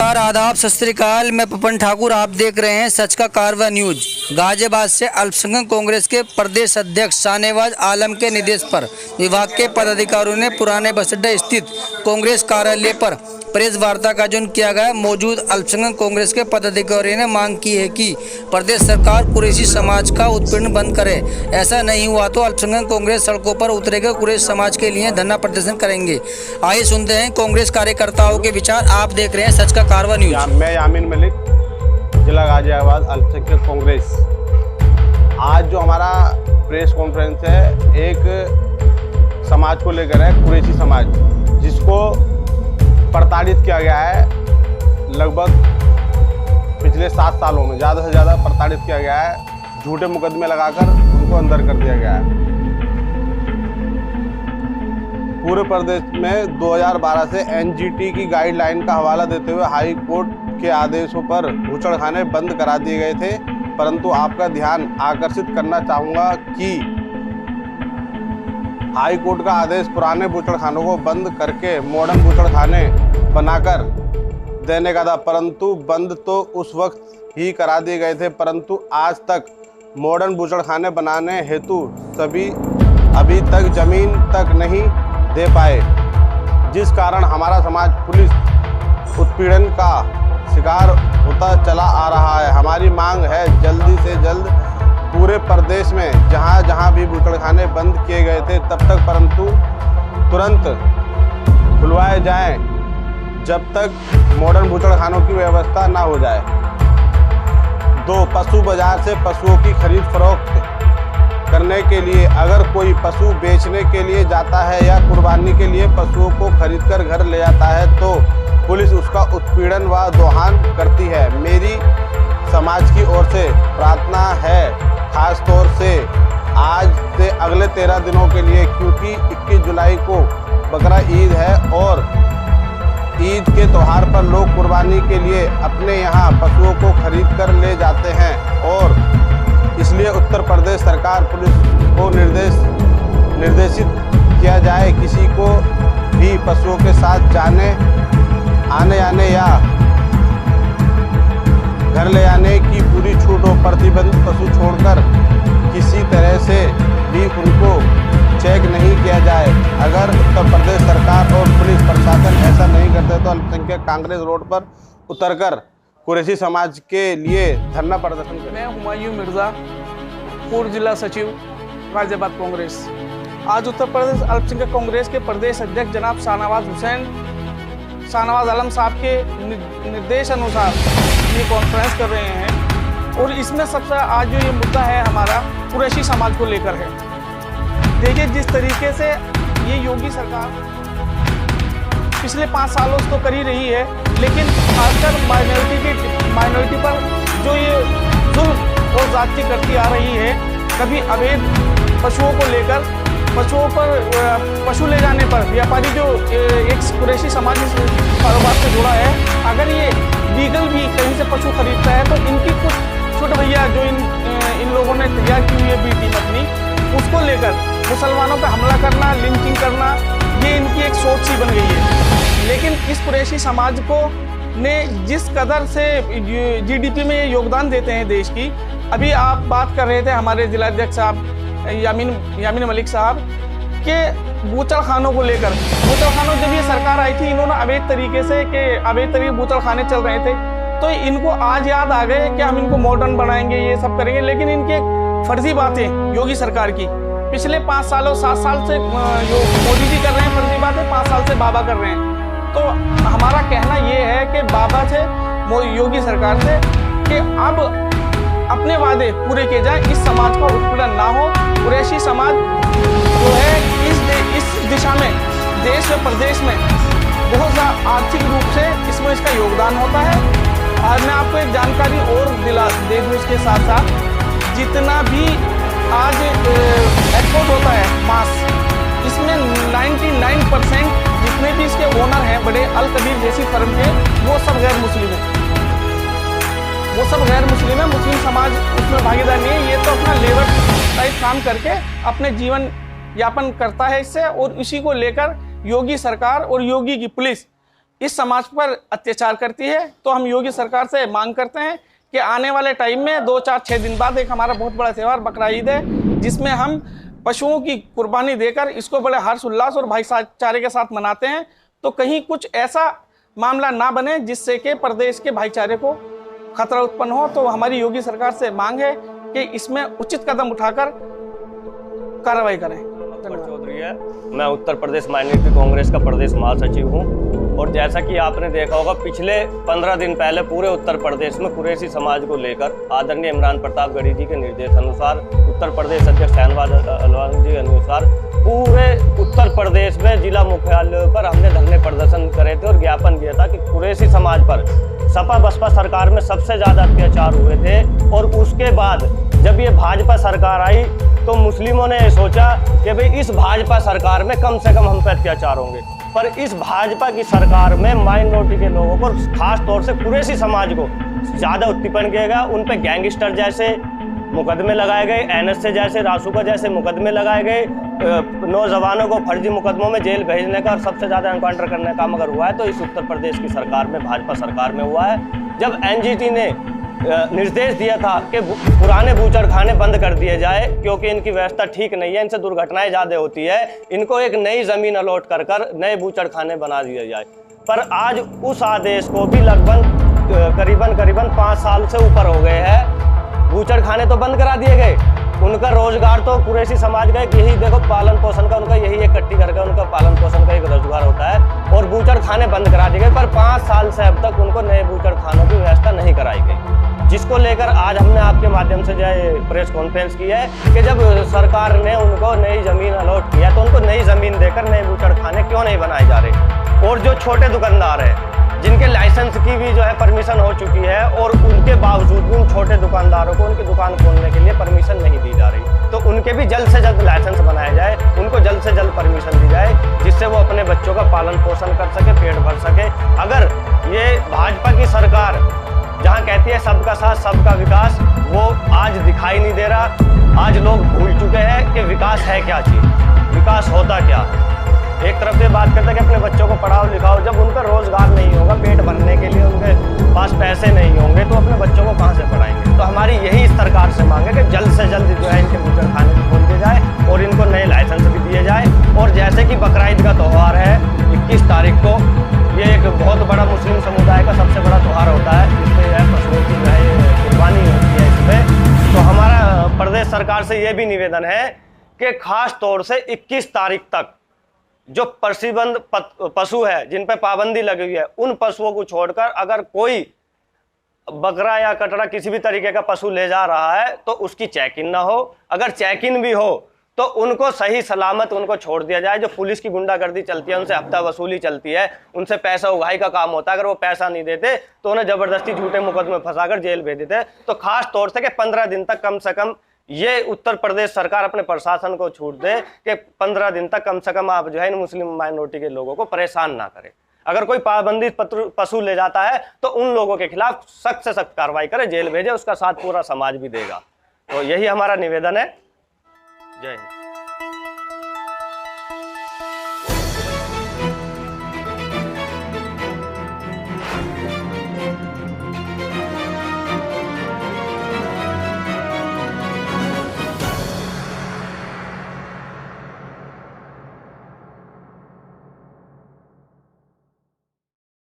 नमस्कार, आदाब, सत श्री अकाल। मैं पवन ठाकुर, आप देख रहे हैं सच का कारवा न्यूज। गाजियाबाद से अल्पसंख्यक कांग्रेस के प्रदेश अध्यक्ष शाहनवाज आलम के निर्देश पर विभाग के पदाधिकारियों ने पुराने बस अड्डा स्थित कांग्रेस कार्यालय पर प्रेस वार्ता का आयोजन किया गया। मौजूद अल्पसंख्यक कांग्रेस के पदाधिकारियों ने मांग की है कि प्रदेश सरकार कुरैशी समाज का उत्पीड़न बंद करे। ऐसा नहीं हुआ तो अल्पसंख्यक कांग्रेस सड़कों पर उतरेगा, कुरैशी समाज के लिए धरना प्रदर्शन करेंगे। आइए सुनते हैं कांग्रेस कार्यकर्ताओं के विचार। आप देख रहे हैं सच का कारवा न्यूज। मैं यामीन मलिक, जिला गाजियाबाद, अल्पसंख्यक कांग्रेस। आज जो हमारा प्रेस कॉन्फ्रेंस है, एक समाज को लेकर है, कुरैशी समाज, जिसको प्रताड़ित किया गया है। लगभग पिछले 7 सालों में ज़्यादा से ज़्यादा प्रताड़ित किया गया है। झूठे मुकदमे लगाकर उनको अंदर कर दिया गया है। पूरे प्रदेश में 2012 से एनजीटी की गाइडलाइन का हवाला देते हुए हाई कोर्ट के आदेशों पर बूचड़खाने बंद करा दिए गए थे। परंतु आपका ध्यान आकर्षित करना चाहूँगा कि हाई कोर्ट का आदेश पुराने बूचड़खानों को बंद करके मॉडर्न बूचड़खाने बनाकर देने का था, परंतु बंद तो उस वक्त ही करा दिए गए थे। परंतु आज तक मॉडर्न बूचड़खाने बनाने हेतु सभी अभी तक जमीन तक नहीं दे पाए, जिस कारण हमारा समाज पुलिस उत्पीड़न का शिकार होता चला आ रहा है। हमारी मांग है जल्दी से जल्द पूरे प्रदेश में जहां जहां भी बूचड़खाने बंद किए गए थे तब तक, परंतु तुरंत खुलवाए जाएं जब तक मॉडर्न बूचड़खानों की व्यवस्था ना हो जाए। 2, पशु बाजार से पशुओं की खरीद फरोख्त करने के लिए अगर कोई पशु बेचने के लिए जाता है या कुर्बानी के लिए पशुओं को खरीदकर घर ले आता है तो पुलिस उसका उत्पीड़न व दोहन करती है। मेरी समाज की ओर से प्रार्थना है, खास तौर से आज से अगले 13 दिनों के लिए, क्योंकि 21 जुलाई को बकरा ईद है और ईद के त्यौहार पर लोग कुर्बानी के लिए अपने यहाँ पशुओं को खरीद कर ले जाते हैं और इसलिए उत्तर प्रदेश सरकार पुलिस को निर्देशित किया जाए किसी को भी पशुओं के साथ आने या घर ले आने की पूरी छूट हो। प्रतिबंधित पशु छोड़कर किसी तरह से भी उनको चेक नहीं किया जाए। अगर उत्तर प्रदेश सरकार और पुलिस प्रशासन ऐसा नहीं करते तो अल्पसंख्यक कांग्रेस रोड पर उतरकर कुरैशी समाज के लिए धरना प्रदर्शन करें। मैं हुमायूं मिर्जा, पूर्व जिला सचिव, गाजियाबाद कांग्रेस। आज उत्तर प्रदेश अल्पसंख्यक कांग्रेस के प्रदेश अध्यक्ष जनाब शाहनवाज आलम साहब के निर्देश अनुसार ये कॉन्फ्रेंस कर रहे हैं और इसमें सबसे आज जो ये मुद्दा है हमारा कुरैशी समाज को लेकर है। देखिए, जिस तरीके से ये योगी सरकार पिछले 5 सालों से तो कर ही रही है, लेकिन खासकर माइनॉरिटी पर जो ये जुल्म और जाति करती आ रही है। कभी अवैध पशुओं को लेकर पशु ले जाने पर व्यापारी जो एक कुरैशी समाज इस कारोबार से जुड़ा है, अगर ये लीगल भी कहीं से पशु खरीदता है तो इनकी कुछ छोटे भैया जो इन लोगों ने तैयार की हुई है बी टीम अपनी, उसको लेकर मुसलमानों पर हमला करना, लिंचिंग करना, ये इनकी एक सोच सी बन गई है। लेकिन इस कुरैशी समाज को ने जिस कदर से जीडीपी में योगदान देते हैं देश की, अभी आप बात कर रहे थे हमारे जिलाध्यक्ष साहब यामीन मलिक साहब के बूचड़खानों को लेकर। बूचड़खानों जब ये सरकार आई थी, इन्होंने अवैध तरीके बूचड़खाने चल रहे थे, तो इनको आज याद आ गए कि हम इनको मॉडर्न बनाएंगे, ये सब करेंगे। लेकिन इनकी एक फर्जी बातें योगी सरकार की पिछले 5 सालों 7 साल से मोदी जी कर रहे हैं फर्जी बातें, 5 साल से बाबा कर रहे हैं। तो हमारा कहना ये है कि बाबा से, योगी सरकार से, कि अब अपने वादे पूरे किए जाए, इस समाज का उत्पीड़न ना हो। कुरैशी समाज जो है इस दिशा में देश व प्रदेश में बहुत ज़्यादा आर्थिक रूप से इसमें इसका योगदान होता है। और मैं आपको एक जानकारी और दे दूँ इसके साथ साथ, जितना भी आज एक्सपोर्ट होता है मांस, इसमें 99% जितने भी इसके ओनर हैं बड़े अल कबीर जैसी फर्म के, वो सब गैर मुस्लिम हैं। मुस्लिम समाज उसमें भागीदार नहीं है। ये तो अपना लेबर टाइप काम करके अपने जीवन यापन करता है इससे, और इसी को लेकर योगी सरकार और योगी की पुलिस इस समाज पर अत्याचार करती है। तो हम योगी सरकार से मांग करते हैं कि आने वाले टाइम में 2, 4, 6 दिन बाद एक हमारा बहुत बड़ा त्यौहार बकरा ईद है, जिसमें हम पशुओं की कुर्बानी देकर इसको बड़े हर्ष उल्लास और भाईचारे के साथ मनाते हैं। तो कहीं कुछ ऐसा मामला ना बने जिससे कि प्रदेश के भाईचारे को खतरा उत्पन्न हो। तो हमारी योगी सरकार से मांग है कि इसमें उचित कदम उठाकर कार्रवाई करें। चौधरी है, मैं उत्तर प्रदेश माइनॉरिटी कांग्रेस का प्रदेश महासचिव हूँ। और जैसा कि आपने देखा होगा, पिछले 15 दिन पहले पूरे उत्तर प्रदेश में कुरैशी समाज को लेकर आदरणीय इमरान प्रतापगढ़ी जी के निर्देश अनुसार, उत्तर प्रदेश अध्यक्ष शाहनवाज आलम जी के अनुसार पूरे उत्तर प्रदेश में जिला मुख्यालयों पर हमने धरने प्रदर्शन करे थे और ज्ञापन दिया था कि कुरैशी समाज पर सपा बसपा सरकार में सबसे ज़्यादा अत्याचार हुए थे। और उसके बाद जब ये भाजपा सरकार आई तो मुस्लिमों ने सोचा कि भाई इस भाजपा सरकार में कम से कम हम पे अत्याचार होंगे, पर इस भाजपा की सरकार में माइनॉरिटी के लोगों को, खास तौर से कुरैशी समाज को ज़्यादा उत्पीड़न किया गया। उन पे गैंगस्टर जैसे मुकदमे लगाए गए, NSA जैसे, रासुका जैसे मुकदमे लगाए गए, नौजवानों को फर्जी मुकदमों में जेल भेजने का और सबसे ज़्यादा एनकाउंटर करने का काम अगर हुआ है तो इस उत्तर प्रदेश की सरकार में, भाजपा सरकार में हुआ है। जब NGT ने निर्देश दिया था कि पुराने बूचड़खाने बंद कर दिए जाए क्योंकि इनकी व्यवस्था ठीक नहीं है, इनसे दुर्घटनाएं ज़्यादा होती है, इनको एक नई ज़मीन अलॉट कर नए बूचड़खाने बना दिए जाए, पर आज उस आदेश को भी लगभग करीबन 5 साल से ऊपर हो गए हैं। बूचड़खाने तो बंद करा दिए गए, उनका रोजगार तो कुरैशी समाज का यही देखो पालन पोषण का, उनका यही एक कट्टी घर का उनका पालन पोषण का एक रोजगार होता है, और बूचड़खाने बंद करा दिए गए। पर 5 साल से अब तक उनको नए बूचड़खानों की व्यवस्था नहीं कराई गई, जिसको लेकर आज हमने आपके माध्यम से जो है प्रेस कॉन्फ्रेंस की है कि जब सरकार ने उनको नई जमीन अलॉट किया तो उनको नई जमीन देकर नए बूचड़खाने क्यों नहीं बनाए जा रहे। और जो छोटे दुकानदार हैं जिनके लाइसेंस की भी जो है परमिशन हो चुकी है और उनके बावजूद भी उन छोटे दुकानदारों को उनकी दुकान खोलने के लिए परमिशन नहीं दी जा रही, तो उनके भी जल्द से जल्द लाइसेंस बनाया जाए, उनको जल्द से जल्द परमिशन दी जाए, जिससे वो अपने बच्चों का पालन पोषण कर सके, पेट भर सके। अगर ये भाजपा की सरकार जहाँ कहती है सबका साथ सबका विकास, वो आज दिखाई नहीं दे रहा। आज लोग भूल चुके हैं कि विकास है क्या चीज़, विकास होता क्या। एक तरफ से बात करते हैं कि अपने बच्चों को पढ़ाओ लिखाओ, जब उनका रोजगार नहीं होगा, पेट भरने के लिए उनके पास पैसे नहीं होंगे तो अपने बच्चों को कहाँ से पढ़ाएंगे। तो हमारी यही सरकार से मांग है कि जल्द से जल्द जो है इनके बूचड़खाने भी खोल दिए जाए और इनको नए लाइसेंस भी दिए जाए। और जैसे कि बकरा ईद का त्यौहार है 21 तारीख को, ये एक बहुत बड़ा मुस्लिम समुदाय का सबसे बड़ा त्यौहार होता है, जिसमें जो है पशुओं की जो है कुर्बानी होती है इसमें। तो हमारा प्रदेश सरकार से ये भी निवेदन है कि खास तौर से 21 तारीख तक जो प्रतिबंध पशु है, जिन पे पाबंदी लगी हुई है, उन पशुओं को छोड़कर अगर कोई बकरा या कटड़ा किसी भी तरीके का पशु ले जा रहा है तो उसकी चेक इन ना हो। अगर चेक इन भी हो तो उनको सही सलामत उनको छोड़ दिया जाए। जो पुलिस की गुंडागर्दी चलती है, उनसे हफ्ता वसूली चलती है, उनसे पैसा उगाही का काम होता है, अगर वो पैसा नहीं देते तो उन्हें जबरदस्ती झूठे मुकदमे में फंसाकर जेल भेज देते। तो खास तौर से कि 15 दिन तक कम से कम ये उत्तर प्रदेश सरकार अपने प्रशासन को छूट दे कि 15 दिन तक कम से कम आप जो है इन मुस्लिम माइनॉरिटी के लोगों को परेशान ना करें। अगर कोई पाबंदी पशु ले जाता है तो उन लोगों के खिलाफ सख्त से सख्त कार्रवाई करे, जेल भेजे, उसका साथ पूरा समाज भी देगा। तो यही हमारा निवेदन है। जय हिंद।